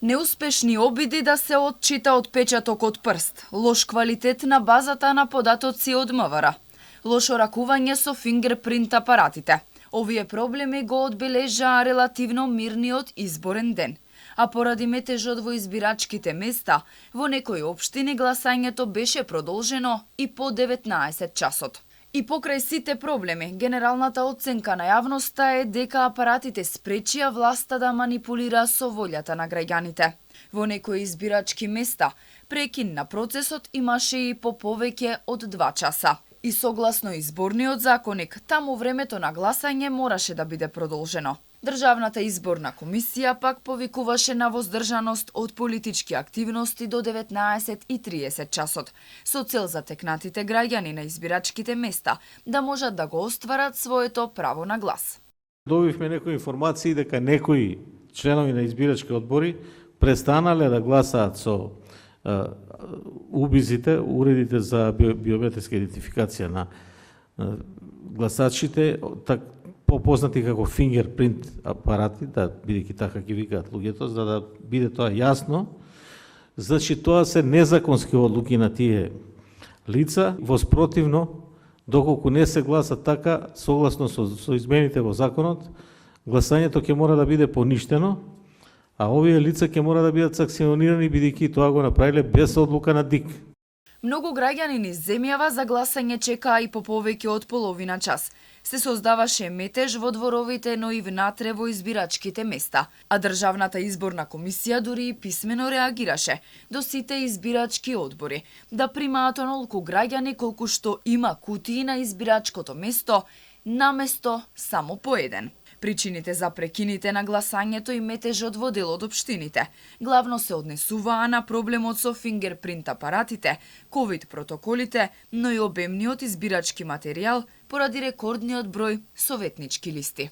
Неуспешни обиди да се отчита отпечаток од прст, лош квалитет на базата на податоци од МВР, лошо ракување со фингерпринт апаратите. Овие проблеми го одбележаа релативно мирниот изборен ден. А поради метежот во избирачките места, во некои општини гласањето беше продолжено и по 19 часот. И покрај сите проблеми, генералната оценка на јавноста е дека апаратите спречија власта да манипулира со волјата на граѓаните. Во некои избирачки места, прекин на процесот имаше и по повеќе од 2 часа. И согласно изборниот законник, таму времето на гласање мораше да биде продолжено. Државната изборна комисија пак повикуваше на воздржаност од политички активности до 19:30 часот, со цел затекнатите граѓани на избирачките места да можат да го остварат своето право на глас. Добивме некои информации дека некои членови на избирачки одбори престанале да гласаат со убизите, уредите за биометриска идентификација на гласачите, попознати како фингерпринт апарати, да бидејќи така ги викаат луѓето, за да биде тоа јасно. Значи тоа се незаконски одлуки на тие лица, воспротивно, доколку не се гласа така, согласно со измените во законот, гласањето ќе мора да биде поништено, а овие лица ќе мора да бидат санкционирани бидејќи тоа го направиле без одлука на ДИК. Многу граѓани низ земјава за гласање чекаа и по повеќе од половина час. Се создаваше метеж во дворовите, но и внатре во избирачките места, а Државната изборна комисија дури и писмено реагираше до сите избирачки одбори да примаат онолку граѓани колку што има кутии на избирачкото место, наместо само по еден. Причините за прекините на гласањето и метежот во дел од општините главно се однесуваа на проблемот со фингерпринт апаратите, ковид протоколите, но и обемниот избирачки материјал поради рекордниот број советнички листи.